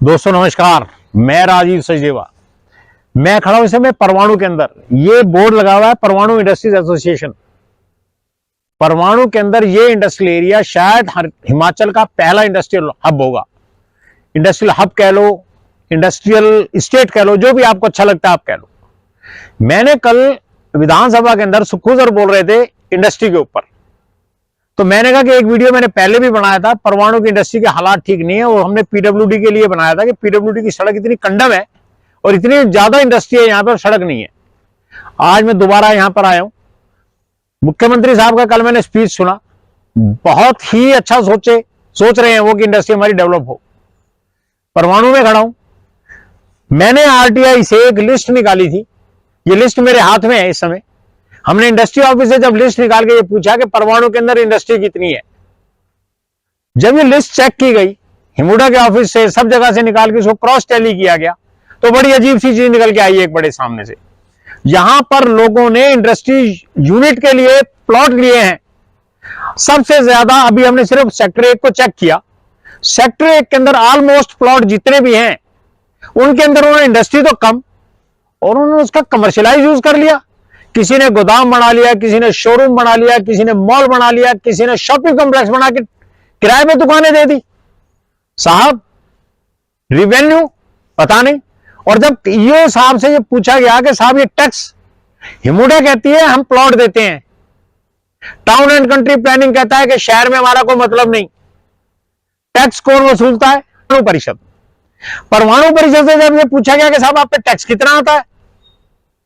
दोस्तों नमस्कार, मैं राजीव सचदेवा। मैं खड़ा हूं इस समय परमाणु के अंदर। ये बोर्ड लगा हुआ है परमाणु इंडस्ट्रीज एसोसिएशन। परमाणु के अंदर ये इंडस्ट्रियल एरिया शायद हिमाचल का पहला इंडस्ट्रियल हब होगा। इंडस्ट्रियल हब कह लो, इंडस्ट्रियल स्टेट कह लो, जो भी आपको अच्छा लगता है आप कह लो। मैंने कल विधानसभा के अंदर सुक्खू सर बोल रहे थे इंडस्ट्री के ऊपर, तो मैंने कहा कि एक वीडियो मैंने पहले भी बनाया था, परमाणु की इंडस्ट्री के हालात ठीक नहीं है, और हमने पीडब्ल्यूडी के लिए बनाया था कि पीडब्ल्यूडी की सड़क इतनी कंडम है और इतनी ज्यादा इंडस्ट्री है यहाँ पर, सड़क नहीं है। आज मैं दोबारा यहाँ पर आया हूँ। मुख्यमंत्री साहब का कल मैंने स्पीच सुना, बहुत ही अच्छा सोच रहे हैं वो कि इंडस्ट्री हमारी डेवलप हो। परमाणु में खड़ा हूं। मैंने आरटीआई से एक लिस्ट निकाली थी, ये लिस्ट मेरे हाथ में है इस समय। हमने इंडस्ट्री ऑफिस से जब लिस्ट निकाल के ये पूछा कि परमाणु के अंदर इंडस्ट्री कितनी है, जब ये लिस्ट चेक की गई हिमुडा के ऑफिस से, सब जगह से निकाल के उसको क्रॉस टैली किया गया, तो बड़ी अजीब सी चीज निकल के आई एक बड़े सामने से। यहां पर लोगों ने इंडस्ट्री यूनिट के लिए प्लॉट लिए हैं सबसे ज्यादा। अभी हमने सिर्फ सेक्टर 1 को चेक किया, सेक्टर 1 के अंदर ऑलमोस्ट प्लॉट जितने भी हैं उनके अंदर उन्होंने इंडस्ट्री तो कम और उन्होंने उसका कमर्शियलाइज यूज कर लिया। किसी ने गोदाम बना लिया, किसी ने शोरूम बना लिया, किसी ने मॉल बना लिया, किसी ने शॉपिंग कॉम्प्लेक्स बना के किराए पे दुकानें दे दी। साहब रिवेन्यू पता नहीं। और जब ईओ साहब से ये पूछा गया कि साहब ये टैक्स, हिमुडा कहती है हम प्लॉट देते हैं, टाउन एंड कंट्री प्लानिंग कहता है कि शहर में हमारा कोई मतलब नहीं, टैक्स कौन वसूलता है? परमाणु परिषद। परमाणु परिषद से जब ये पूछा गया कि साहब आप पे टैक्स कितना आता है,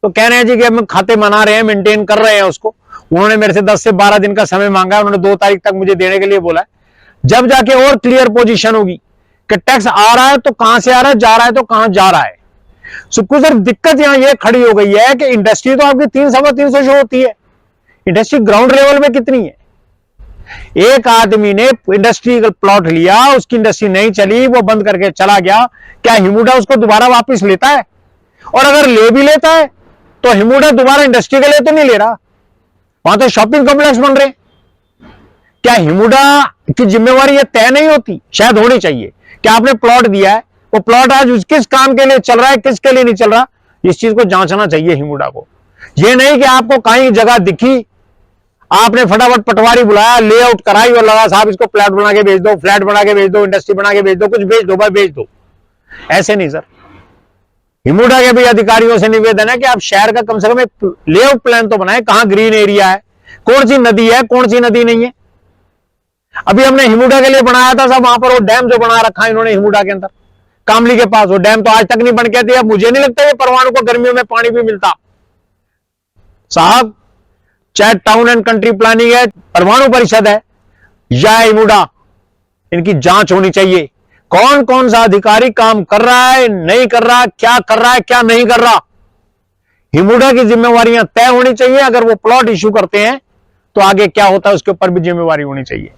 तो कह रहे हैं जी कि हम खाते बना रहे हैं, मेंटेन कर रहे हैं उसको। उन्होंने मेरे से 10 से 12 दिन का समय मांगा है, उन्होंने 2 तारीख तक मुझे देने के लिए बोला है। जब जाके और क्लियर पोजीशन होगी कि टैक्स आ रहा है तो कहां से आ रहा है, जा रहा है तो कहां जा रहा है। सुक्खू सर, दिक्कत यहां ये खड़ी हो गई है कि इंडस्ट्री तो आपकी 300-350 शो होती है, इंडस्ट्री ग्राउंड लेवल में कितनी है? एक आदमी ने इंडस्ट्री का प्लॉट लिया, उसकी इंडस्ट्री नहीं चली, वो बंद करके चला गया, क्या हिमुडा उसको दोबारा वापस लेता है? और अगर ले भी लेता है तो हिमुडा दोबारा इंडस्ट्री के लिए तो नहीं ले रहा, वहां तो शॉपिंग कॉम्प्लेक्स बन रहे। क्या हिमुडा की जिम्मेवारी ये तय नहीं होती? शायद होनी चाहिए। क्या आपने प्लॉट दिया है, वो प्लॉट आज किस काम के लिए चल रहा है, किसके लिए नहीं चल रहा, इस चीज को जांचना चाहिए हिमुडा को। ये नहीं कि आपको कहीं जगह दिखी, आपने फटाफट पटवारी बुलाया, लेआउट कराई और लगा साहब इसको फ्लैट बना के बेच दो, फ्लैट बना के बेच दो, इंडस्ट्री बना के बेच दो, कुछ बेच दो भाई बेच दो। ऐसे नहीं सर। हिमुडा के भी अधिकारियों से निवेदन है कि आप शहर का कम से कम एक लेआउट प्लान तो बनाए, कहां ग्रीन एरिया है, कौन सी नदी है, कौन सी नदी नहीं है। अभी हमने हिमुडा के लिए बनाया था साहब, वहां पर वो डैम जो बना रखा है इन्होंने हिमुडा के अंदर कामली के पास, वो डैम तो आज तक नहीं बन के दिया। मुझे नहीं लगता ये परमाणु को गर्मियों में पानी भी मिलता। साहब चाहे टाउन एंड कंट्री प्लानिंग है, परमाणु परिषद है या हिमुडा, इनकी जांच होनी चाहिए। कौन कौन सा अधिकारी काम कर रहा है, नहीं कर रहा, क्या कर रहा है, क्या नहीं कर रहा। हिमुडा की जिम्मेवारियां तय होनी चाहिए। अगर वो प्लॉट इश्यू करते हैं तो आगे क्या होता है उसके ऊपर भी जिम्मेवारी होनी चाहिए।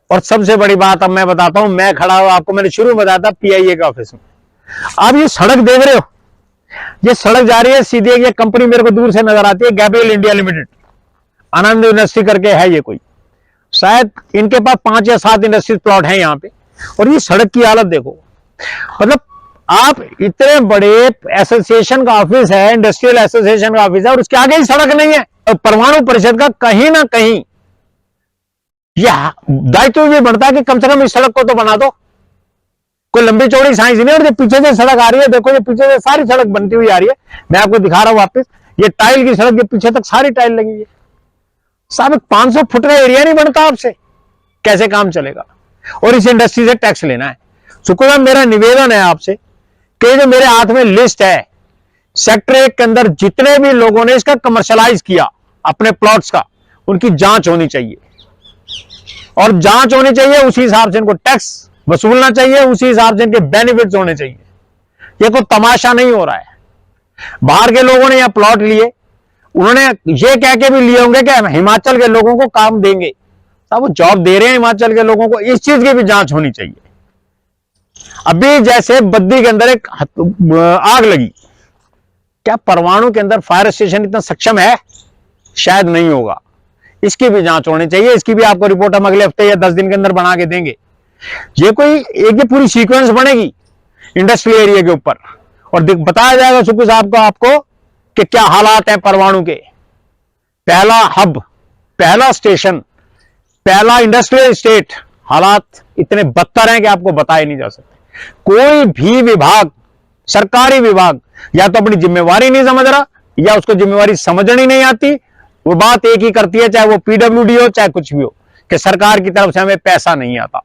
और सबसे बड़ी बात अब मैं बताता हूं, मैं खड़ा हूं, आपको मैंने शुरू में बताया था पीआईए के ऑफिस में। आप ये सड़क देख रहे हो, ये सड़क जा रही है सीधे, ये कंपनी मेरे को दूर से नजर आती है, गैब्रियल इंडिया लिमिटेड, आनंद इंडस्ट्री करके है ये कोई, शायद इनके पास 5 या 7 इंडस्ट्रीज प्लॉट है यहाँ पे। और ये सड़क की हालत देखो, मतलब आप इतने बड़े एसोसिएशन का ऑफिस है, इंडस्ट्रियल एसोसिएशन का ऑफिस है, और उसके आगे ही सड़क नहीं है। और परमाणु परिषद का कहीं ना कहीं यह दायित्व भी बढ़ता है कि कम से कम इस सड़क को तो बना दो। कोई लंबी चौड़ी साइंस नहीं। और ये पीछे से सड़क आ रही है, देखो ये पीछे से सारी सड़क बनती हुई आ रही है, मैं आपको दिखा रहा हूं वापस, ये टाइल की सड़क, ये पीछे तक सारी टाइल लगी है। साहब 500 फुट का एरिया नहीं बनता आपसे, कैसे काम चलेगा? और इस इंडस्ट्री से टैक्स लेना है। सुक्खू साहब, मेरा निवेदन है आपसे कि जो मेरे हाथ में लिस्ट है, सेक्टर 1 के अंदर जितने भी लोगों ने इसका कमर्शियलाइज किया अपने प्लॉट्स का, उनकी जांच होनी चाहिए। और जांच होनी चाहिए, उसी हिसाब से इनको टैक्स वसूलना चाहिए, उसी हिसाब से इनके बेनिफिट्स होने चाहिए। ये कोई तमाशा नहीं हो रहा है। बाहर के लोगों ने यहां प्लॉट लिए, उन्होंने ये कह के भी लिए होंगे कि हिमाचल के लोगों को काम देंगे। साहब वो जॉब दे रहे हैं हिमाचल के लोगों को, इस चीज की भी जांच होनी चाहिए। अभी जैसे बद्दी के अंदर एक आग लगी, क्या परमाणु के अंदर फायर स्टेशन इतना सक्षम है? शायद नहीं होगा। इसकी भी जांच होनी चाहिए। इसकी भी आपको रिपोर्ट हम अगले हफ्ते या 10 दिन के अंदर बना के देंगे। ये कोई एक ये पूरी सीक्वेंस बनेगी इंडस्ट्रियल एरिया के ऊपर, और बताया जाएगा सुक्कू साहब को आपको कि क्या हालात हैं परवाणु के। पहला हब, पहला स्टेशन, पहला इंडस्ट्रियल स्टेट, हालात इतने बदतर हैं कि आपको बताए नहीं जा सकते। कोई भी विभाग, सरकारी विभाग, या तो अपनी जिम्मेवारी नहीं समझ रहा या उसको जिम्मेवारी समझनी नहीं आती। वो बात एक ही करती है, चाहे वो पीडब्ल्यूडी हो चाहे कुछ भी हो, कि सरकार की तरफ से हमें पैसा नहीं आता।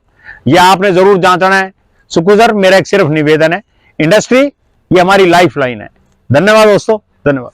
यह आपने जरूर जांचना है। सुक्कू सर, मेरा एक सिर्फ निवेदन है, इंडस्ट्री ये हमारी लाइफ लाइन है। धन्यवाद दोस्तों, धन्यवाद।